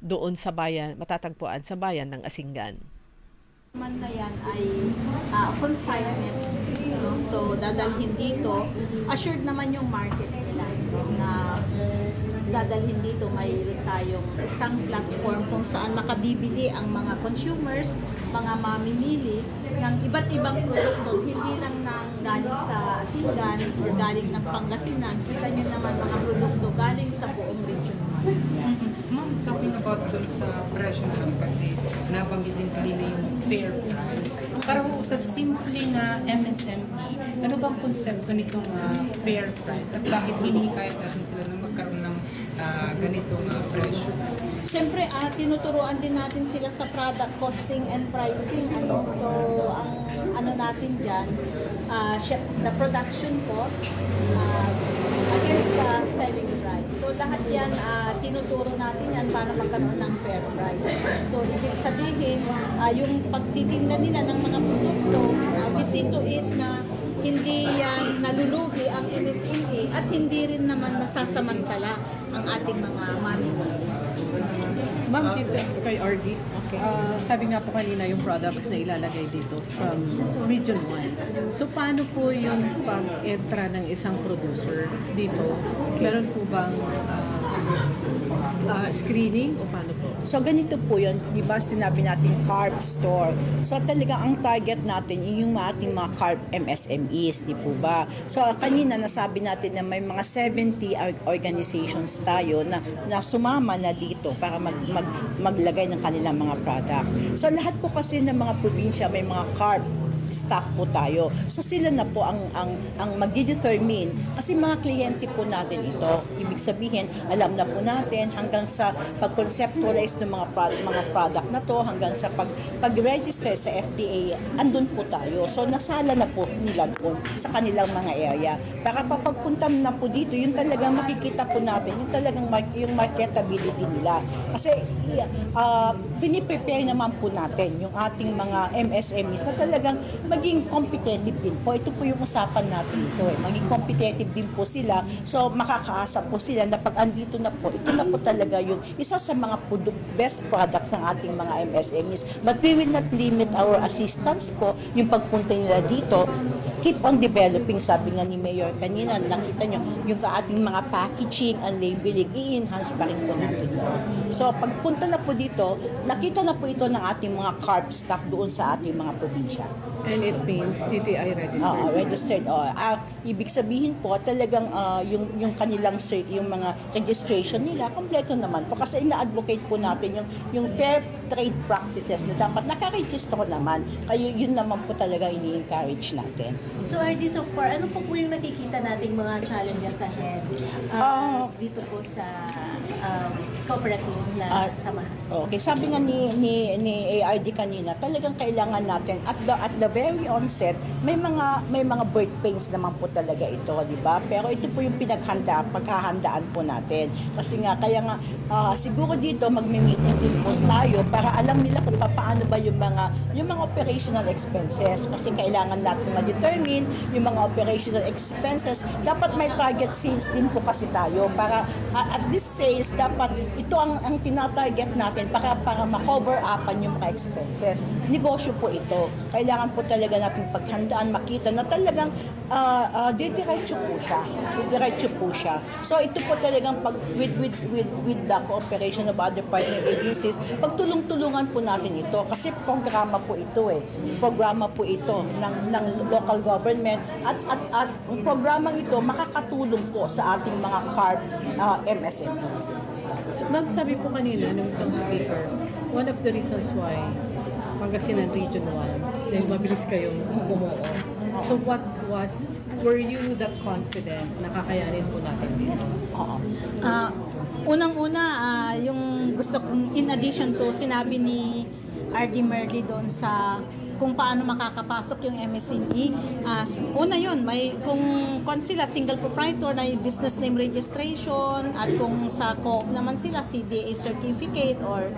doon sa bayan, matatagpuan sa bayan ng Asinggan. Man na yan ay consignment. No? So, dadalhin dito. Assured naman yung market nila na dadalhin dito. Mayroon tayong isang platform kung saan makabibili ang mga consumers, mga mamimili ng iba't ibang produkto. Hindi lang nang galing sa Asingan or galing ng Pangasinan. Kita nyo naman mga produkto galing sa buong region. Ma'am, talking about doon sa presyo naman kasi nabanggit din kanina yung fair price. Para ho sa simple na MSME, ano bang konsepto nitong fair price at bakit hinihikayat natin sila na magkaroon ng ganitong presyo? Siyempre, tinuturuan din natin sila sa product costing and pricing. So, ang ano natin dyan, the production cost against the selling price. So, lahat yan, tinuturo natin yan para magkaroon ng fair price. So, ibig sabihin, yung pagtitinda nila ng mga produkto, we see to it na hindi yan nalulugi ang MSME at hindi rin naman nasasamantala ang ating mga mamimili. Ma'am, dito kay RD, sabi nga po kanina yung products na ilalagay dito from Region 1. So, paano po yung pag-entra ng isang producer dito? Meron po bang screening o paano po? So, ganito po yun. Di ba sinabi natin carb store. So, talaga ang target natin yung ating mga carb MSMEs, di po ba? So, kanina nasabi natin na may mga 70 organizations tayo na sumama na dito para maglagay ng kanilang mga product. So, lahat po kasi ng mga probinsya may mga carb stock po tayo. So sila na po ang magde-determine kasi mga kliyente po natin ito. Ibig sabihin, alam na po natin hanggang sa pag-conceptualize ng mga product na to, hanggang sa pag-register sa FDA, andun po tayo. So nasala na po nila doon sa kanilang mga area. Para pagpunta na po dito, yung talagang makikita po natin, yung talagang yung marketability nila. Kasi piniprepare naman po natin yung ating mga MSMEs na talagang maging competitive din po. Ito po yung usapan natin ito Maging competitive din po sila. So, makakaasa po sila na pag andito na po, ito na po talaga yung isa sa mga best products ng ating mga MSMEs. But we will not limit our assistance po, yung pagpunta nila dito. Keep on developing, sabi nga ni Mayor kanina, nakita nyo, yung ating mga packaging and labeling, i-enhance pa rin po natin yun. So, pagpunta na po dito, nakita na po ito ng ating mga carb stock doon sa ating mga probinsya. And it means DTI registered? Registered. Ibig sabihin po, talagang yung kanilang yung mga registration nila, kompleto naman po. Kasi ina-advocate po natin yung fair trade practices na dapat nakaregister naman. Kaya yun naman po talaga ini-encourage natin. So, RD, so far, ano po yung nakikita nating mga challenges ahead dito po sa cooperative na samahan? Okay, sabi nga ni ARD kanina, talagang kailangan natin at the very onset, may mga birth pains naman po talaga ito, di ba? Pero ito po yung paghahandaan po natin. Kasi nga, kaya nga, siguro dito magme-meeting din po tayo para alam nila kung paano ba yung mga operational expenses. Kasi kailangan natin ma-determine yung mga operational expenses. Dapat may target sales din po kasi tayo para at this sales, dapat ito ang tinatarget natin para ma-cover upan yung mga expenses. Negosyo po ito. Kailangan po talaga natin paghandaan, makita na talagang didiretso po siya. So ito po talagang with the cooperation of other partner agencies, pagtulong-tulungan po natin ito kasi programa po ito Programa po ito ng local government at ang programang ito makakatulong po sa ating mga carb MSMEs. So, ma'am, sabi po kanina ng isang speaker, one of the reasons why Pangasinan Region 1, dahil mabilis kayong bumuo. So were you that confident na kakayanin po natin this? Unang-una, yung gusto kong, in addition to, sinabi ni RD Merly doon sa kung paano makakapasok yung MSME. Una yun, kung sila single proprietor na business name registration at kung sa co-op naman sila CDA certificate or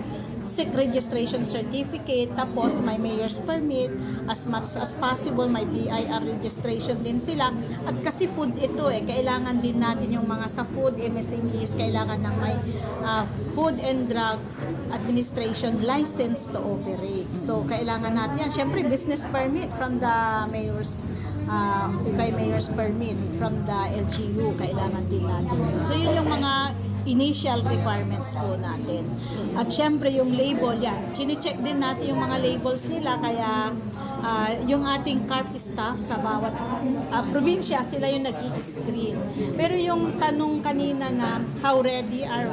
registration certificate, tapos may mayor's permit, as much as possible may BIR registration din sila. At kasi food ito kailangan din natin yung mga sa food, MSMEs, kailangan ng may Food and Drugs Administration license to operate. So kailangan natin yan. Siyempre business permit from the mayor's permit from the LGU, kailangan din natin. So yun yung mga initial requirements po natin. At syempre yung label yan, chine-check din natin yung mga labels nila, kaya yung ating CARP staff sa bawat probinsya, sila yung nag-i-screen. Pero yung tanong kanina na how ready are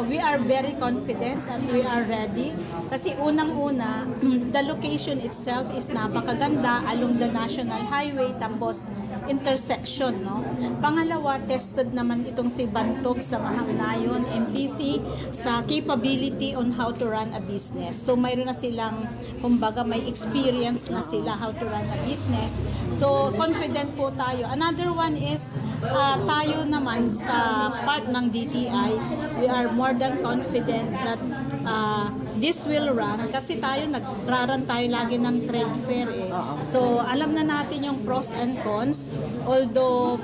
we are very confident that we are ready. Kasi unang-una, the location itself is napakaganda along the National Highway, tapos intersection, no? Pangalawa, tested naman itong si Bantog sa Mahangnayon, MPC, sa capability on how to run a business. So mayroon na silang, kumbaga may experience na sila how to run a business. So confident po tayo. Another one is tayo naman sa part ng DTI, we are more than confident that this will run kasi tayo nagraran tayo lagi ng trade fair So alam na natin yung pros and cons, although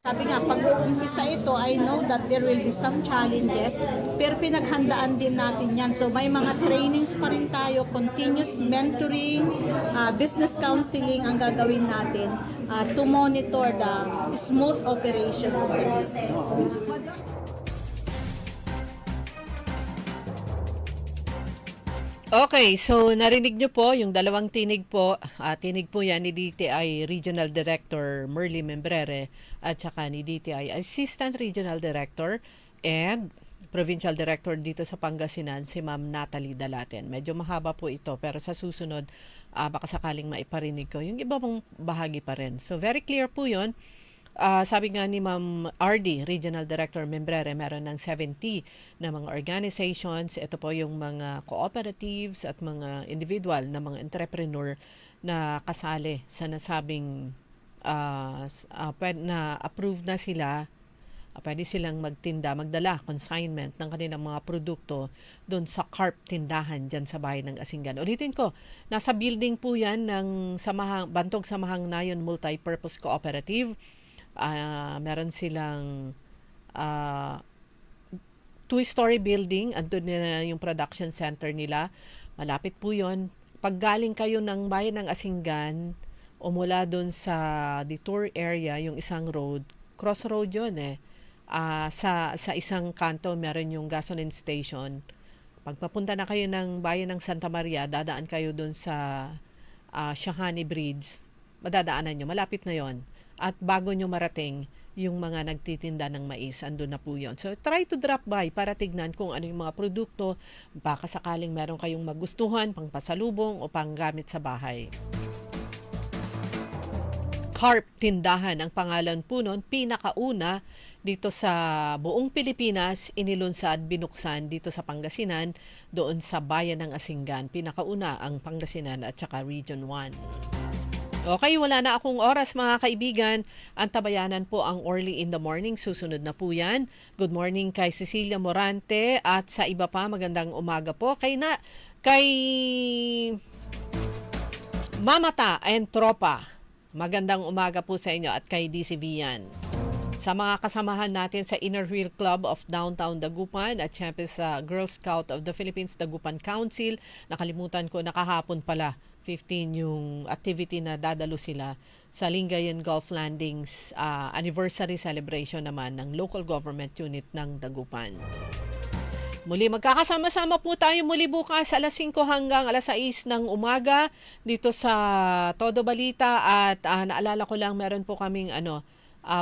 sabi nga, pag-uumpisa ito, I know that there will be some challenges, pero pinaghandaan din natin yan. So may mga trainings pa rin tayo, continuous mentoring, business counseling ang gagawin natin to monitor the smooth operation of the business. Okay, so narinig nyo po yung dalawang tinig po. Tinig po yan ni DTI Regional Director Merly Membrere at saka ni DTI Assistant Regional Director and Provincial Director dito sa Pangasinan, si Ma'am Natalie Dalaten. Medyo mahaba po ito pero sa susunod baka sakaling maiparinig ko yung iba pong bahagi pa rin. So very clear po yun. Sabi nga ni Ma'am RD, Regional Director Membrere, meron ng 70 na mga organizations. Ito po yung mga cooperatives at mga individual na mga entrepreneur na kasali sa nasabing na approved na sila. Pwede silang magdala, consignment ng kanilang mga produkto doon sa CARP tindahan dyan sa bayan ng Asingan. Ulitin ko, nasa building po yan ng Bantog Samahang Nayon Multi-Purpose Cooperative. Meron silang 2-story building, andun na yung production center nila. Malapit po yun. Pag galing kayo ng bayan ng Asingan o mula doon sa detour area, yung isang road, crossroad yun sa isang kanto meron yung gasoline station. Pag papunta na kayo ng bayan ng Santa Maria, dadaan kayo doon sa Shahani Bridge. Madadaanan nyo, malapit na yon. At bago nyo marating yung mga nagtitinda ng mais, andun na po yun. So, try to drop by para tignan kung ano yung mga produkto. Baka sakaling meron kayong magustuhan, pang pasalubong o pang gamit sa bahay. CARP Tindahan ang pangalan po nun, pinakauna dito sa buong Pilipinas, inilunsad, binuksan dito sa Pangasinan, doon sa bayan ng Asingan. Pinakauna ang Pangasinan at saka Region 1. Okay, wala na akong oras mga kaibigan. Ang tabayanan po ang Early in the Morning. Susunod na po yan. Good morning kay Cecilia Morante at sa iba pa, magandang umaga po. Kay Mamata and Tropa, magandang umaga po sa inyo at kay DC Vian. Sa mga kasamahan natin sa Inner Wheel Club of Downtown Dagupan at syempre sa Girl Scout of the Philippines Dagupan Council, nakalimutan ko nakahapon pala 15 yung activity na dadalo sila sa Lingayen Gulf Landings anniversary celebration naman ng local government unit ng Dagupan. Muli magkakasama-sama po tayo muli bukas alas 5 hanggang alas 6 ng umaga dito sa Todo Balita at naalala ko lang meron po kaming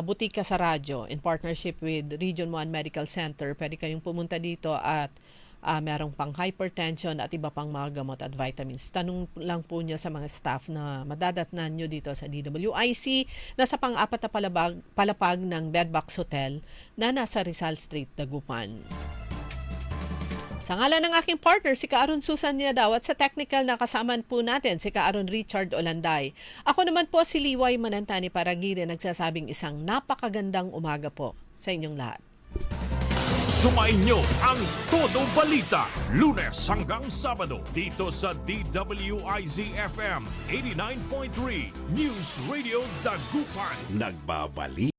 butika sa radyo in partnership with Region 1 Medical Center. Pwede kayong pumunta dito at merong pang hypertension at iba pang mga gamot at vitamins. Tanong lang po nyo sa mga staff na madadatnan nyo dito sa DWIC na sa pang-apat na palapag ng Bedbox Hotel na nasa Rizal Street, Dagupan. Sa ngalan ng aking partner, si Kaaron Susan Niadaw at sa technical na kasamaan po natin, si Kaaron Richard Olanday. Ako naman po si Liway Manantani Paragire nagsasabing isang napakagandang umaga po sa inyong lahat. Sumainyo ang Todo Balita, Lunes hanggang Sabado dito sa DWIZ-FM 89.3 News Radio Dagupan. Nagbabalik.